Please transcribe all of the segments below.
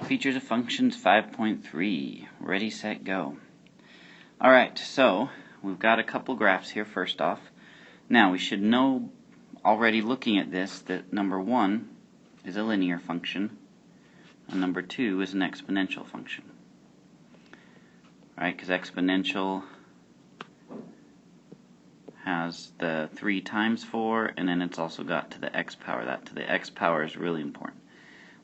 Features of functions 5.3. Ready, set, go. Alright, so we've got a couple graphs here first off. Now we should know already looking at this that number 1 is a linear function and number 2 is an exponential function. Right, because exponential has the 3 times 4 and then it's also got to the x power. That to the x power is really important.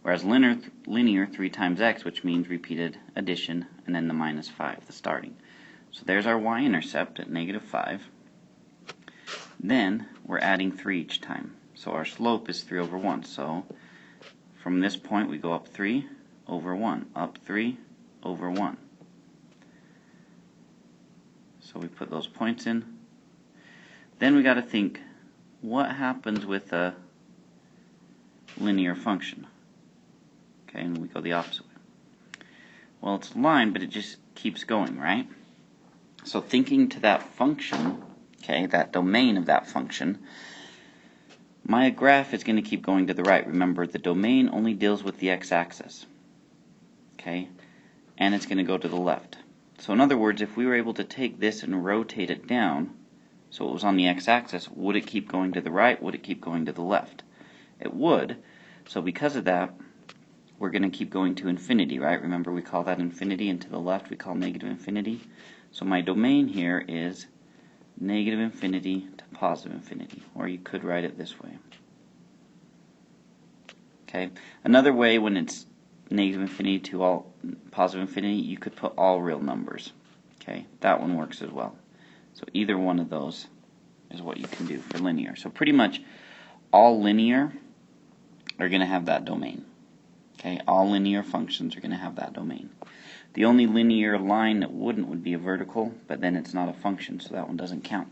Whereas linear 3 times x, which means repeated addition, and then the minus 5, the starting. So there's our y-intercept at -5. Then we're adding 3 each time. So our slope is 3 over 1. So from this point we go up 3 over 1, up 3 over 1. So we put those points in. Then we got to think, what happens with a linear function? Okay, and we go the opposite way. Well, it's a line, but it just keeps going, right? So thinking to that function, okay, that domain of that function, my graph is going to keep going to the right. Remember, the domain only deals with the x-axis, okay, and it's going to go to the left. So in other words, if we were able to take this and rotate it down, so it was on the x-axis, would it keep going to the right? Would it keep going to the left? It would. So because of that, we're going to keep going to infinity, right? Remember, we call that infinity, and to the left we call negative infinity. So my domain here is negative infinity to positive infinity, or you could write it this way. Okay. Another way, when it's negative infinity to all positive infinity, you could put all real numbers. Okay, that one works as well. So either one of those is what you can do for linear. So pretty much all linear are going to have that domain. Okay, all linear functions are going to have that domain. The only linear line that wouldn't would be a vertical, but then it's not a function, so that one doesn't count.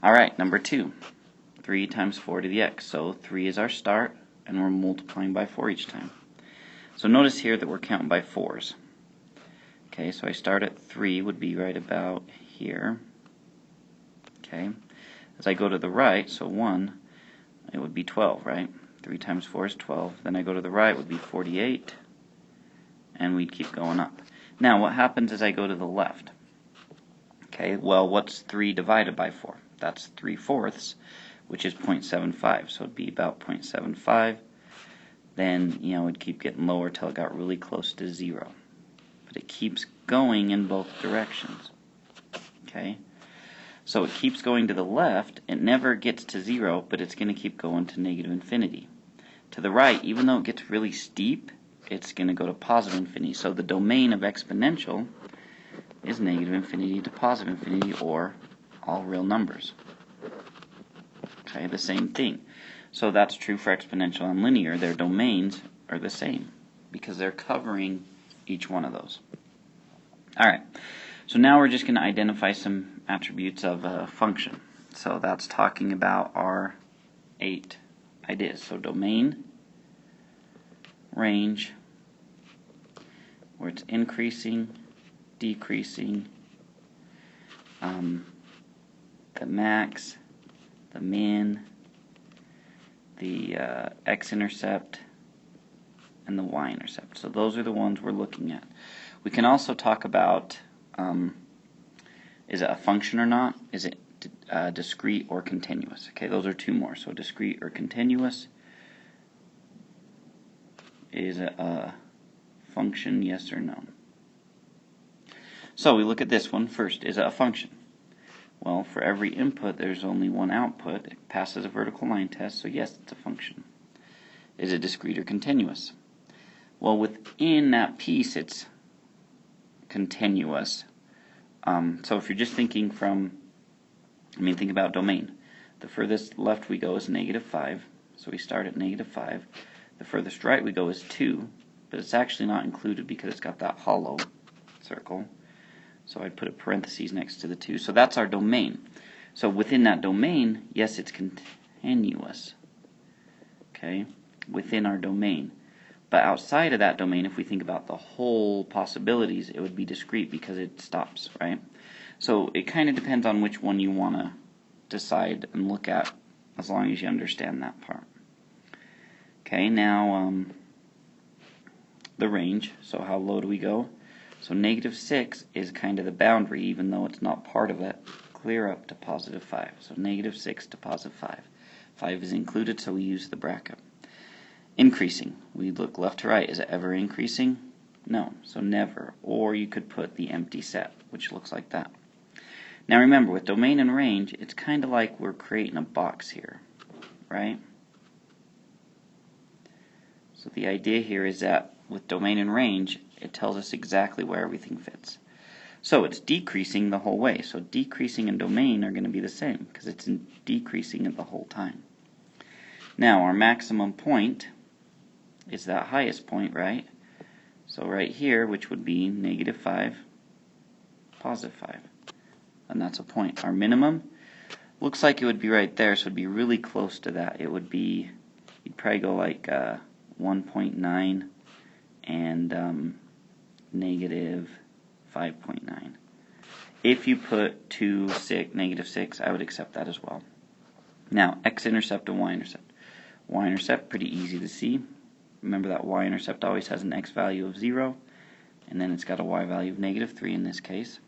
Alright, number 2. 3 times 4 to the x. So 3 is our start, and we're multiplying by 4 each time. So notice here that we're counting by 4s. Okay, so I start at 3 would be right about here. Okay, as I go to the right, so 1, it would be 12, right? 3 times 4 is 12. Then I go to the right would be 48, and we'd keep going up. Now what happens as I go to the left? Okay, well, what's 3 divided by 4? That's 3/4, which is 0.75, so it'd be about 0.75. Then, you know, it'd keep getting lower till it got really close to 0. But it keeps going in both directions. Okay? So it keeps going to the left. It never gets to 0, but it's going to keep going to negative infinity. To the right, even though it gets really steep, it's going to go to positive infinity. So the domain of exponential is negative infinity to positive infinity, or all real numbers. Okay, the same thing. So that's true for exponential and linear. Their domains are the same because they're covering each one of those. Alright, so now we're just going to identify some attributes of a function. So that's talking about our 8 ideas. So domain, range, where it's increasing, decreasing, the max, the min, the x-intercept, and the y-intercept. So those are the ones we're looking at. We can also talk about, is it a function or not? Is it discrete or continuous? Okay, those are 2 more. So discrete or continuous. Is it a function, yes or no? So we look at this one first. Is it a function? Well, for every input, there's only one output. It passes a vertical line test, so yes, it's a function. Is it discrete or continuous? Well, within that piece, it's continuous. So if you're just thinking from, think about domain. The furthest left we go is -5, so we start at -5. The furthest right we go is 2, but it's actually not included because it's got that hollow circle. So I'd put a parentheses next to the 2. So that's our domain. So within that domain, yes, it's continuous. Okay, within our domain. But outside of that domain, if we think about the whole possibilities, it would be discrete because it stops, right? So it kind of depends on which one you want to decide and look at, as long as you understand that part. Okay, now the range. So how low do we go? So negative 6 is kind of the boundary, even though it's not part of it. Clear up to positive 5. So negative 6 to positive 5. 5 is included, so we use the bracket. Increasing. We look left to right. Is it ever increasing? No, so never. Or you could put the empty set, which looks like that. Now remember, with domain and range, it's kind of like we're creating a box here, right? So the idea here is that with domain and range, it tells us exactly where everything fits. So it's decreasing the whole way. So decreasing and domain are going to be the same because it's decreasing it the whole time. Now our maximum point is that highest point, right? So right here, which would be negative 5, positive 5. And that's a point. Our minimum looks like it would be right there, so it would be really close to that. It would be, you'd probably go like 1.9 and negative 5.9. If you put negative 6, I would accept that as well. Now, x-intercept and y-intercept. Y-intercept, pretty easy to see. Remember that y-intercept always has an x value of 0, and then it's got a y value of negative 3 in this case.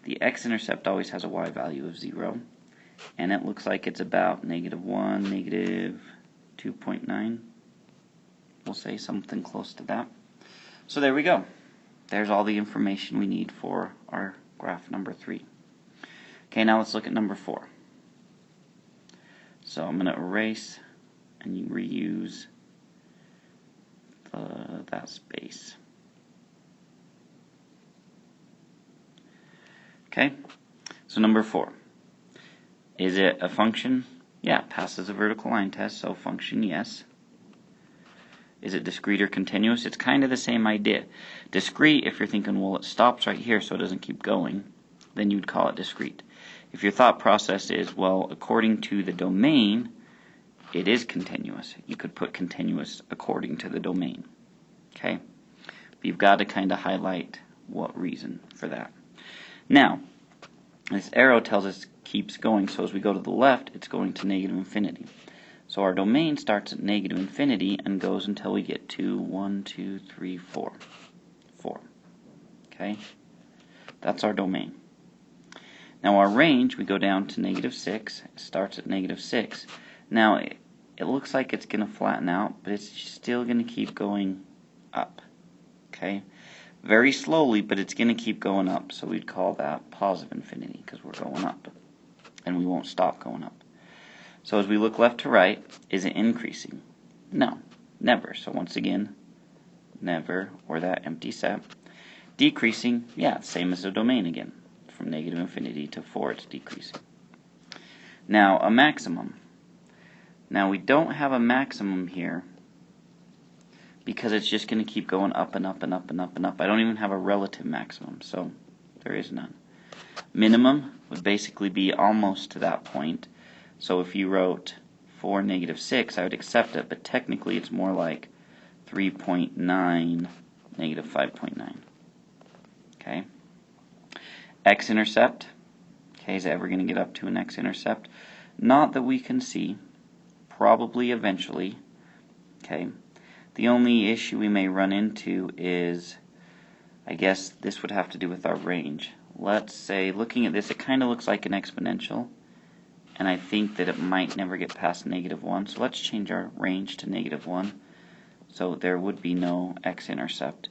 The x-intercept always has a y value of 0, and it looks like it's about negative 1, negative 2.9. We'll say something close to that. So there we go. There's all the information we need for our graph number 3. Okay, now let's look at number 4. So I'm going to erase and you reuse that space. Okay, so number 4. Is it a function? Yeah, it passes a vertical line test, so function, yes. Is it discrete or continuous? It's kind of the same idea. Discrete, if you're thinking, well, it stops right here so it doesn't keep going, then you'd call it discrete. If your thought process is, well, according to the domain, it is continuous. You could put continuous according to the domain. Okay? But you've got to kind of highlight what reason for that. Now, this arrow tells us keeps going, so as we go to the left, it's going to negative infinity. So our domain starts at negative infinity and goes until we get to 1, 2, 3, 4. 4. Okay? That's our domain. Now our range, we go down to negative 6. It starts at negative 6. Now it looks like it's going to flatten out, but it's still going to keep going up. Okay? Very slowly, but it's going to keep going up. So we'd call that positive infinity because we're going up. And we won't stop going up. So as we look left to right, is it increasing? No, never. So once again, never, or that empty set. Decreasing, yeah, same as the domain again. From negative infinity to 4, it's decreasing. Now, a maximum. Now, we don't have a maximum here because it's just going to keep going up and up and up and up and up. I don't even have a relative maximum, so there is none. Minimum would basically be almost to that point. So if you wrote 4, negative 6, I would accept it, but technically it's more like 3.9, negative 5.9. Okay? X-intercept. Okay, is it ever going to get up to an x-intercept? Not that we can see. Probably eventually. Okay? The only issue we may run into is, I guess this would have to do with our range. Let's say, looking at this, it kind of looks like an exponential. And I think that it might never get past negative 1. So let's change our range to negative 1. So there would be no x-intercept.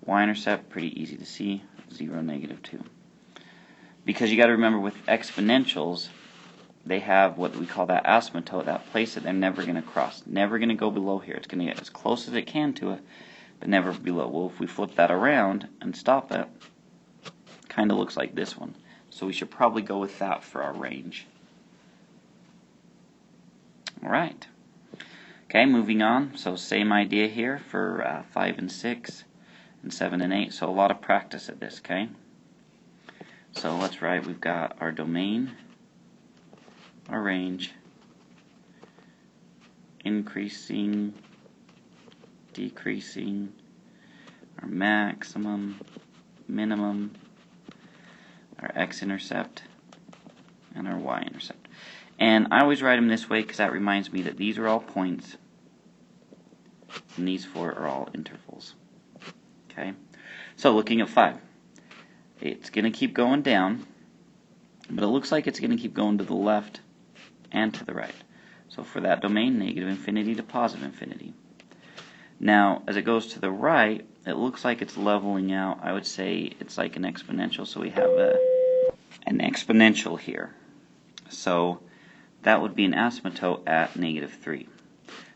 Y-intercept, pretty easy to see, 0, negative 2. Because you got to remember with exponentials, they have what we call that asymptote, that place that they're never going to cross. Never going to go below here. It's going to get as close as it can to it, but never below. Well, if we flip that around and stop it, it kind of looks like this one. So we should probably go with that for our range. Alright. Okay, moving on. So same idea here for 5 and 6 and 7 and 8. So a lot of practice at this, okay? So let's write, we've got our domain, our range, increasing, decreasing, our maximum, minimum, our x-intercept, and our y-intercept. And I always write them this way because that reminds me that these are all points and these 4 are all intervals. Okay, so looking at 5, it's going to keep going down, but it looks like it's going to keep going to the left and to the right. So for that domain, negative infinity to positive infinity. Now, as it goes to the right, it looks like it's leveling out. I would say it's like an exponential, so we have an exponential here. So that would be an asymptote at negative 3.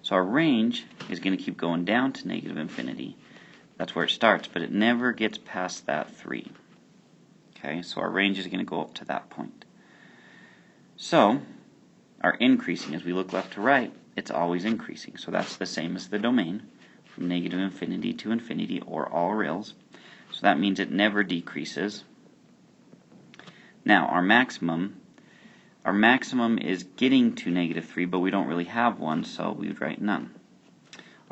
So our range is going to keep going down to negative infinity. That's where it starts, but it never gets past that 3. Okay, so our range is going to go up to that point. So our increasing, as we look left to right, it's always increasing. So that's the same as the domain, from negative infinity to infinity, or all reals. So that means it never decreases. Now our maximum is getting to negative 3, but we don't really have one, so we would write none.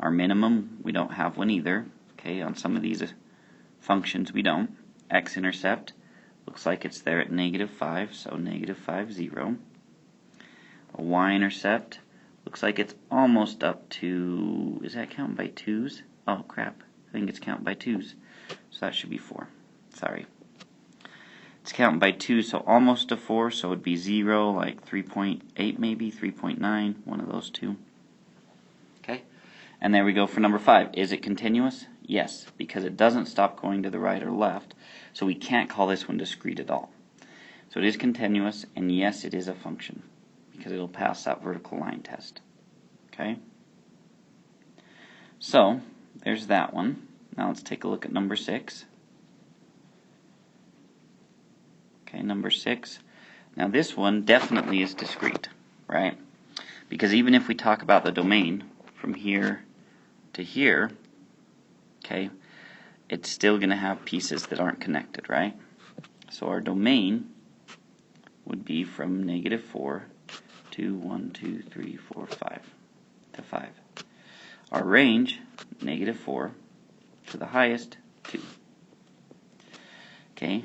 Our minimum, we don't have one either. Okay, on some of these functions we don't. X-intercept looks like it's there at negative 5, so negative 5, 0. A y-intercept looks like it's almost up to, is that counting by 2's? Oh crap, I think it's counting by 2's. So that should be 4. Sorry. It's counting by 2, so almost to 4, so it would be 0, like 3.8 maybe, 3.9, one of those two. Okay, and there we go for number 5. Is it continuous? Yes, because it doesn't stop going to the right or left, so we can't call this one discrete at all. So it is continuous, and yes, it is a function, because it'll pass that vertical line test. Okay, so there's that one. Now let's take a look at number 6. Okay, number 6. Now this one definitely is discrete, right? Because even if we talk about the domain from here to here, okay, it's still going to have pieces that aren't connected, right? So our domain would be from negative 4 to 1, 2, 3, 4, 5 to 5. Our range, negative 4 to the highest, 2. Okay,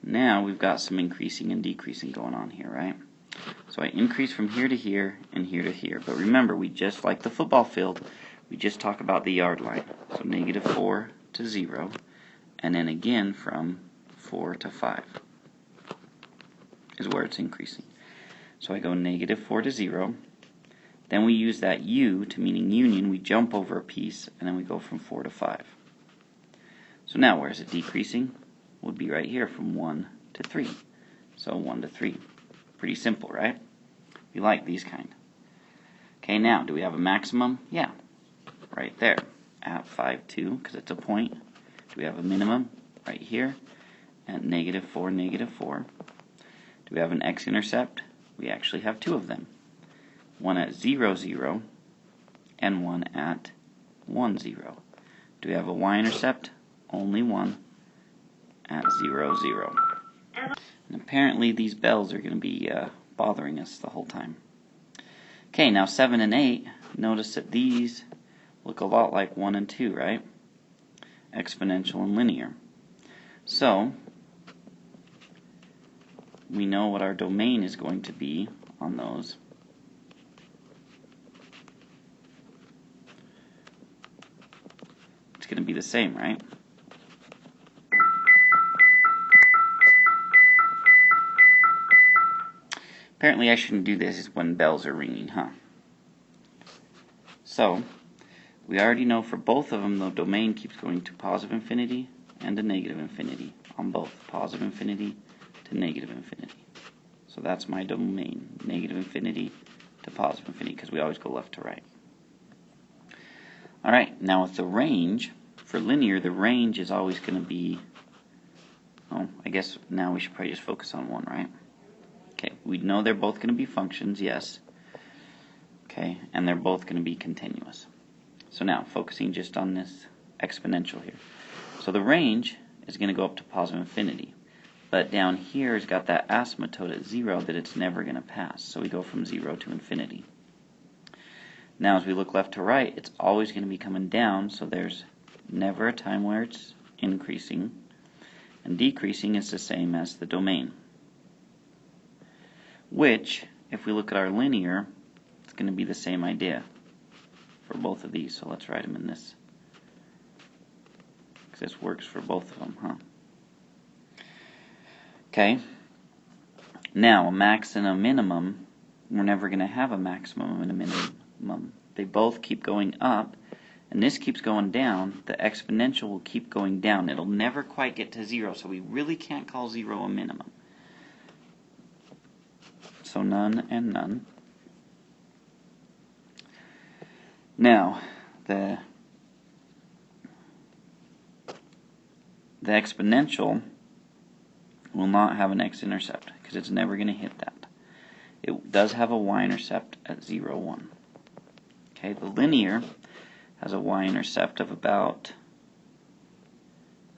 now we've got some increasing and decreasing going on here, right? So I increase from here to here and here to here. But remember, we just, like the football field, we just talk about the yard line. So negative 4 to 0, and then again from 4 to 5 is where it's increasing. So I go negative 4 to 0. Then we use that U to meaning union. We jump over a piece, and then we go from 4 to 5. So now where is it decreasing? Would be right here from 1 to 3. So 1 to 3. Pretty simple, right? We like these kind. Okay, now, do we have a maximum? Yeah, right there at 5, 2, because it's a point. Do we have a minimum? Right here at negative 4, negative 4. Do we have an x-intercept? We actually have 2 of them. One at 0, 0, and one at 1, 0. Do we have a y-intercept? Only one at 0, 0. And apparently these bells are going to be bothering us the whole time. Okay, now 7 and 8, notice that these look a lot like 1 and 2, right? Exponential and linear. So, we know what our domain is going to be on those. It's going to be the same, right? Apparently I shouldn't do this when bells are ringing, huh? So, we already know for both of them the domain keeps going to positive infinity and to negative infinity on both. Positive infinity to negative infinity. So that's my domain, negative infinity to positive infinity, because we always go left to right. Alright, now with the range, for linear, the range is always going to be, oh, I guess now we should probably just focus on one, right? Okay, we know they're both going to be functions, yes. Okay, and they're both going to be continuous. So now, focusing just on this exponential here. So the range is going to go up to positive infinity. But down here has got that asymptote at 0 that it's never going to pass. So we go from 0 to infinity. Now as we look left to right, it's always going to be coming down, so there's never a time where it's increasing. And decreasing is the same as the domain. Which, if we look at our linear, it's going to be the same idea for both of these. So let's write them in this because this works for both of them, huh? Okay. Now, a max and a minimum, we're never going to have a maximum and a minimum. They both keep going up, and this keeps going down. The exponential will keep going down. It'll never quite get to 0, so we really can't call 0 a minimum. So none and none. Now, the exponential will not have an x-intercept because it's never going to hit that. It does have a y-intercept at 0, 1. Okay, the linear has a y-intercept of about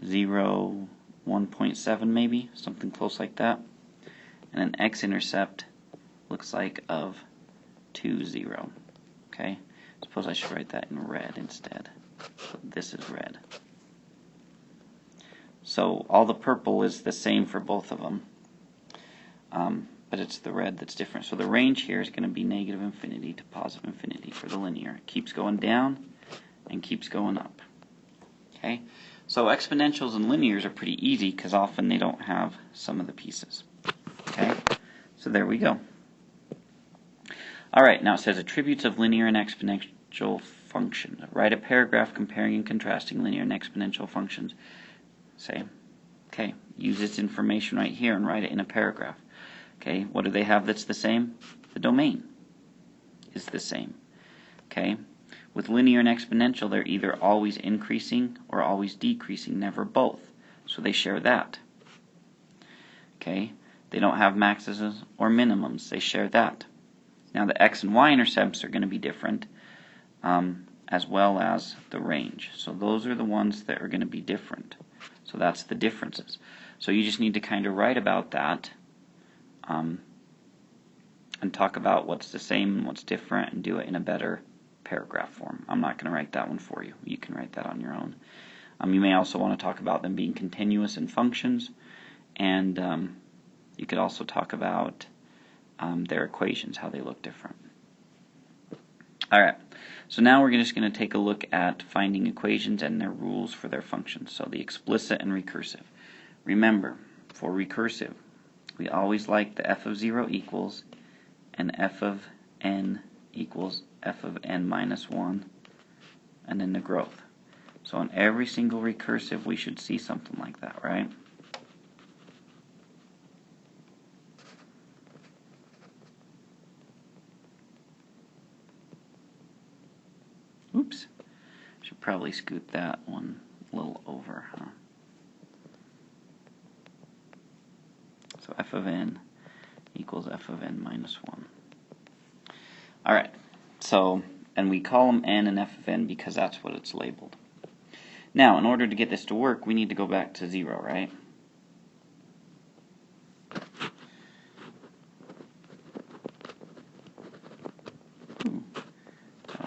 0, 1.7 maybe, something close like that. And an x-intercept looks like of 2, 0. Okay, suppose I should write that in red instead. So this is red. So all the purple is the same for both of them, but it's the red that's different. So the range here is going to be negative infinity to positive infinity for the linear. It keeps going down and keeps going up. Okay, so exponentials and linears are pretty easy because often they don't have some of the pieces. Okay, so there we go. All right, now it says attributes of linear and exponential functions. Write a paragraph comparing and contrasting linear and exponential functions. Say, okay, use this information right here and write it in a paragraph. Okay, what do they have that's the same? The domain is the same. Okay, with linear and exponential, they're either always increasing or always decreasing, never both. So they share that. Okay, they don't have maxes or minimums, they share that. Now the x and y intercepts are going to be different, as well as the range. So those are the ones that are going to be different. So that's the differences. So you just need to kind of write about that and talk about what's the same and what's different and do it in a better paragraph form. I'm not going to write that one for you. You can write that on your own. You may also want to talk about them being continuous in functions, and you could also talk about their equations, how they look different. Alright, so now we're just going to take a look at finding equations and their rules for their functions. So the explicit and recursive. Remember, for recursive, we always like the f of 0 equals and f of n equals f of n minus 1 and then the growth. So on every single recursive we should see something like that, right? Oops, should probably scoot that one a little over, huh? So f of n equals f of n minus 1. Alright, so, and we call them n and f of n because that's what it's labeled. Now, in order to get this to work, we need to go back to 0, right?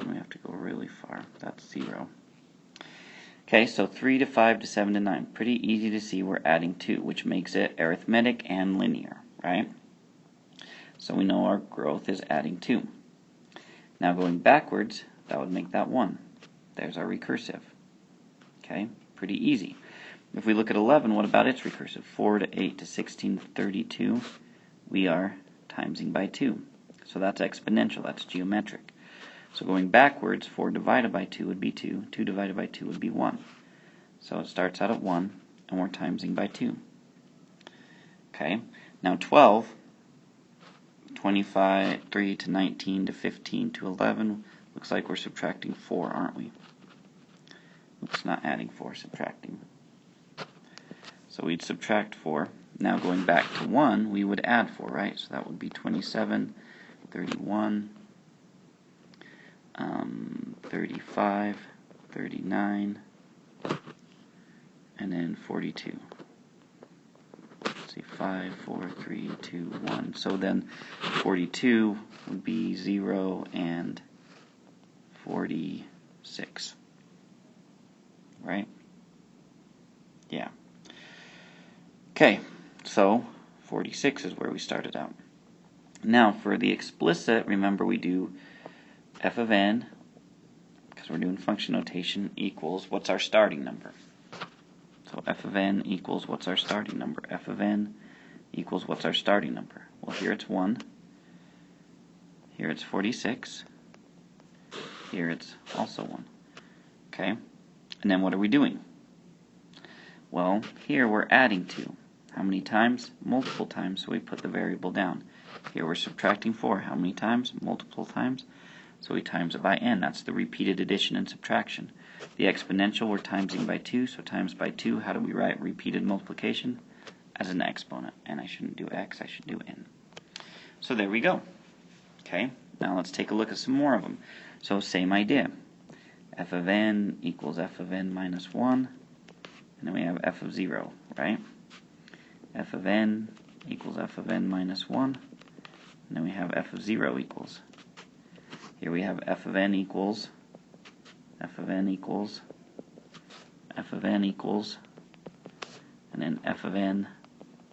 We have to go really far. That's 0. Okay, so 3 to 5 to 7 to 9. Pretty easy to see we're adding 2, which makes it arithmetic and linear, right? So we know our growth is adding 2. Now going backwards, that would make that 1. There's our recursive. Okay, pretty easy. If we look at 11, what about its recursive? 4 to 8 to 16 to 32. We are timesing by 2. So that's exponential, that's geometric. So going backwards, 4 divided by 2 would be 2. 2 divided by 2 would be 1. So it starts out at 1, and we're timesing by 2. Okay, now 12, 25, 3 to 19 to 15 to 11. Looks like we're subtracting 4, aren't we? Oops, not adding 4, subtracting. So we'd subtract 4. Now going back to 1, we would add 4, right? So that would be 27, 31, 35, 39, and then 42. Let's see, 5, 4, 3, 2, 1. So then 42 would be 0 and 46. Right? Yeah. Okay, so 46 is where we started out. Now for the explicit, remember we do f of n, because we're doing function notation, equals, what's our starting number? So f of n equals what's our starting number? F of n equals what's our starting number? Well, here it's 1. Here it's 46. Here it's also 1. Okay? And then what are we doing? Well, here we're adding 2. How many times? Multiple times, so we put the variable down. Here we're subtracting 4. How many times? Multiple times. So we times it by n. That's the repeated addition and subtraction. The exponential we're timesing by 2, so times by 2. How do we write repeated multiplication? As an exponent. And I shouldn't do x, I should do n. So there we go. Okay, now let's take a look at some more of them. So same idea. F of n equals f of n minus 1. And then we have f of 0, right? F of n equals f of n minus 1. And then we have f of 0 equals. Here we have f of n equals, f of n equals, f of n equals, and then f of n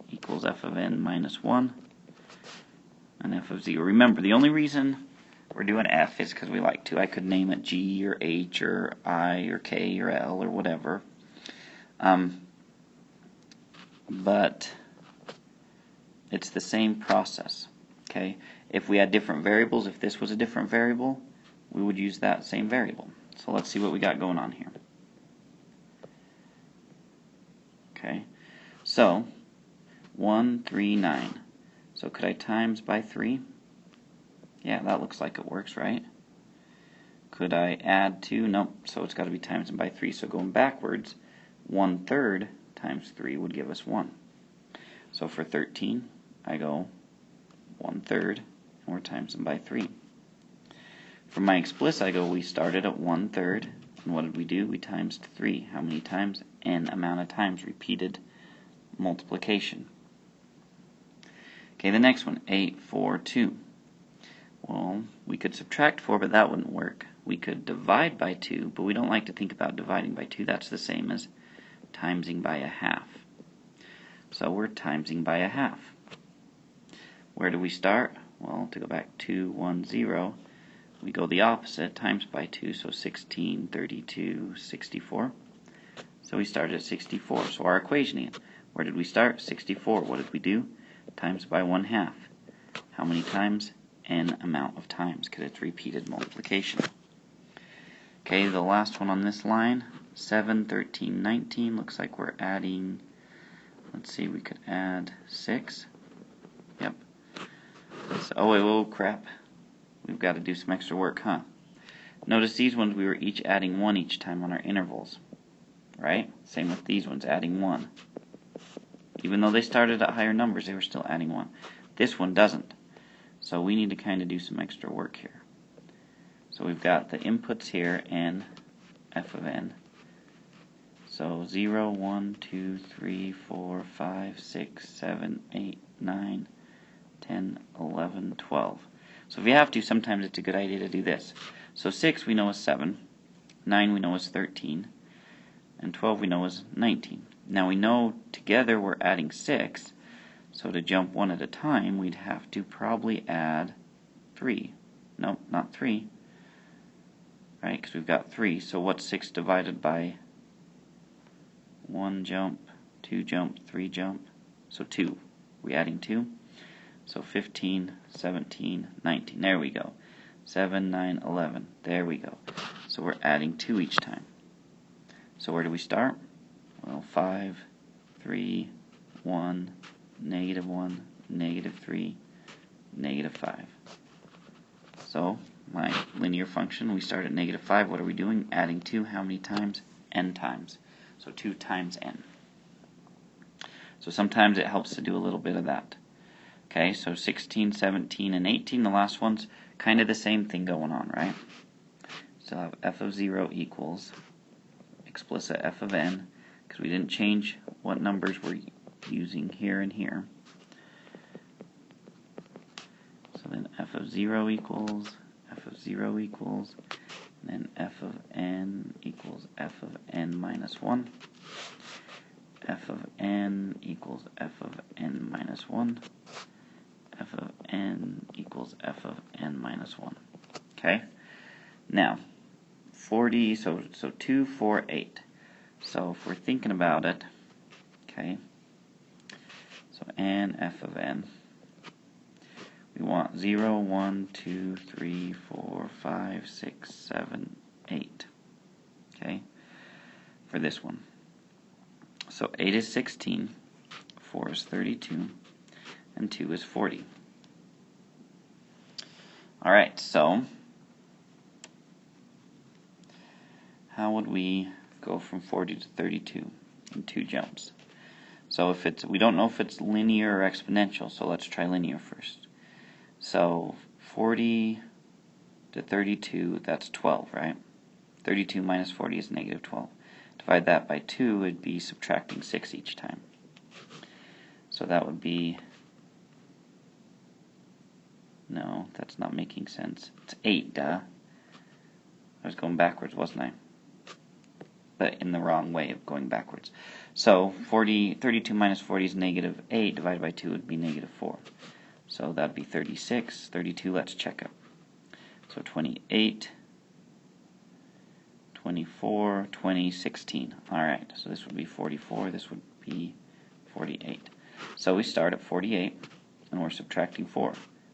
equals f of n minus 1, and f of 0. Remember, the only reason we're doing f is because we like to. I could name it g or h or I or k or l or whatever. But it's the same process. Okay? If we had different variables, if this was a different variable, we would use that same variable. So let's see what we got going on here. Okay, so 1, 3, 9. So could I times by 3? Yeah, that looks like it works, right? Could I add 2? Nope, so it's got to be times by 3. So going backwards, 1/3 times 3 would give us 1. So for 13, I go 1/3, and we're timesing by 3. For my explicit, I go, we started at 1/3, and what did we do? We times 3. How many times? N amount of times, repeated multiplication. Okay, the next one, 8, 4, 2. Well, we could subtract 4, but that wouldn't work. We could divide by 2, but we don't like to think about dividing by 2. That's the same as timesing by a half. So we're timesing by a half. Where do we start? Well, to go back 2, 1, 0, we go the opposite, times by 2, so 16, 32, 64. So we started at 64. So our equation is, where did we start? 64. What did we do? Times by 1/2. How many times? N amount of times, because it's repeated multiplication. Okay, the last one on this line, 7, 13, 19. Looks like we're adding, let's see, we could add 6. Yep. So, oh, wait, oh, crap. We've got to do some extra work, huh? Notice these ones we were each adding 1 each time on our intervals. Right? Same with these ones, adding 1. Even though they started at higher numbers, they were still adding 1. This one doesn't. So we need to kind of do some extra work here. So we've got the inputs here and f of n. So 0, 1, 2, 3, 4, 5, 6, 7, 8, 9, 10, 11, 12. So if you have to, sometimes it's a good idea to do this. So 6 we know is 7, 9 we know is 13, and 12 we know is 19. Now we know together we're adding 6, so to jump one at a time, we'd have to probably add 3. Nope, not 3. Right, because we've got 3. So what's 6 divided by 1 jump, 2 jump, 3 jump? So 2. We're adding 2. So 15, 17, 19. There we go. 7, 9, 11. There we go. So we're adding 2 each time. So where do we start? Well, 5, 3, 1, negative 1, negative 3, negative 5. So my linear function, we start at negative 5. What are we doing? Adding 2. How many times? N times. So 2 times n. So sometimes it helps to do a little bit of that. Okay, so 16, 17, and 18, the last one's kind of the same thing going on, right? So I have f of 0 equals explicit f of n, because we didn't change what numbers we're using here and here. So then f of 0 equals, f of 0 equals, and then f of n equals f of n minus 1. F of n equals f of n minus 1. F of n equals f of n minus 1. Okay? Now, 40, so 2, 4, 8. So if we're thinking about it, okay, so n f of n, we want 0, 1, 2, 3, 4, 5, 6, 7, 8, okay, for this one. So 8 is 16, 4 is 32, and 2 is 40. Alright, so how would we go from 40 to 32 in 2 jumps? So if it's, we don't know if it's linear or exponential, so let's try linear first. So 40 to 32, that's 12, right? 32 minus 40 is negative 12. Divide that by 2, it'd be subtracting 6 each time. So that would be, no, that's not making sense. It's 8, duh. I was going backwards, wasn't I? But in the wrong way of going backwards. So 32 minus 40 is negative 8, divided by 2 would be negative 4. So that would be 36. 32, let's check it. So 28, 24, 20, 16. Alright, so this would be 44, this would be 48. So we start at 48, and we're subtracting 4.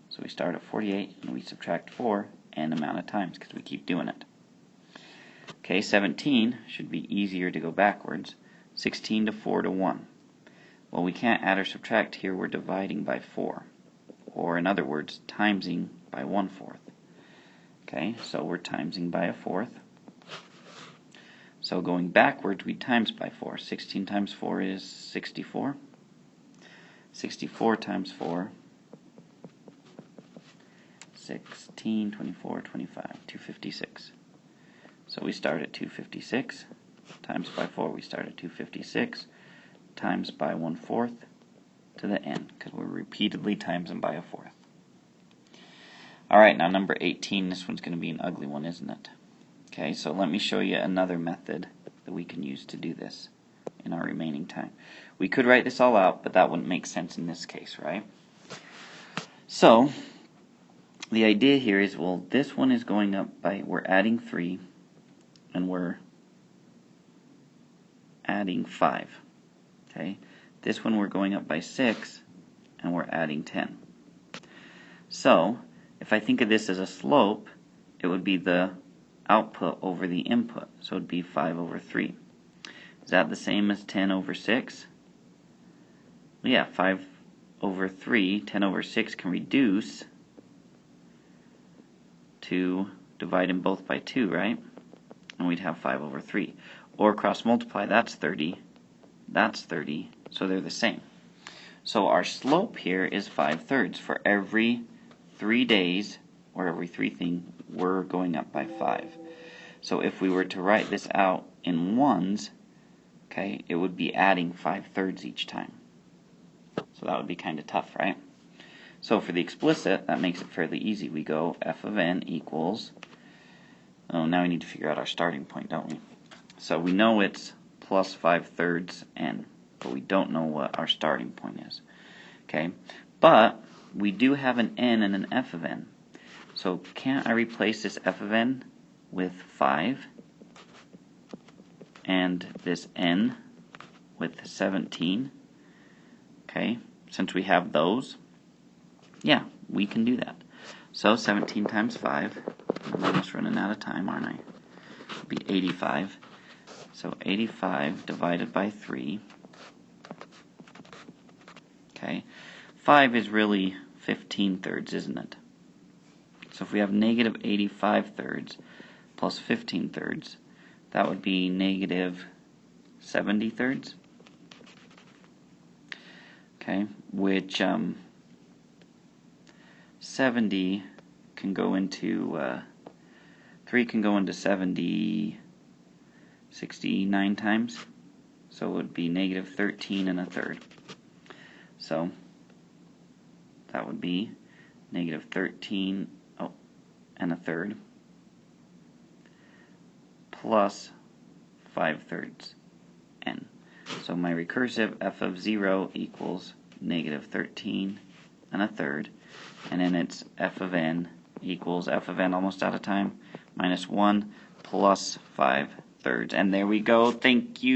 So we start at 48, and we subtract 4 n amount of times, because we keep doing it. Okay, 17 should be easier to go backwards. 16 to 4 to 1. Well, we can't add or subtract here, we're dividing by 4. Or in other words, timesing by 1/4. Okay, so we're timesing by 1/4. So going backwards, we times by 4. 16 times 4 is 64. 64 times 4, 16, 24, 25, 256. So we start at 256, times by 4, we start at 256, times by 1/4 to the n, because we're repeatedly timesing by 1/4. Alright, now number 18, this one's going to be an ugly one, isn't it? Okay, so let me show you another method that we can use to do this in our remaining time. We could write this all out, but that wouldn't make sense in this case, right? So, the idea here is, well, this one is going up by, we're adding 3, and we're adding 5. Okay, this one we're going up by 6, and we're adding 10. So, if I think of this as a slope, it would be the output over the input, so it would be 5 over 3. Is that the same as 10 over 6? Well, yeah, 5 over 3, 10 over 6 can reduce to divide them both by 2, right? And we'd have 5 over 3. Or cross multiply, that's 30, so they're the same. So our slope here is 5/3. For every 3 days, or every 3 thing, we're going up by 5. So if we were to write this out in ones, okay, it would be adding 5/3 each time. So that would be kind of tough, right? So for the explicit, that makes it fairly easy. We go f of n equals, oh, now we need to figure out our starting point, don't we? So we know it's plus 5/3 n, but we don't know what our starting point is. Okay, but we do have an n and an f of n. So can't I replace this f of n with 5 and this n with 17? Okay, since we have those, yeah, we can do that. So 17 times 5, I'm almost running out of time, aren't I? It'll be 85. So 85 divided by 3. Okay, 5 is really 15/3, isn't it? So if we have negative 85/3 plus 15/3, that would be negative 70/3. Okay, which 70 can go into 3 can go into 70 69 times, so it would be negative 13 1/3. So that would be negative 13 1/3 plus 5/3 n. So my recursive f of 0 equals negative 13 1/3, and then it's f of n equals f of n, almost out of time, minus 1 plus 5/3. And there we go. Thank you.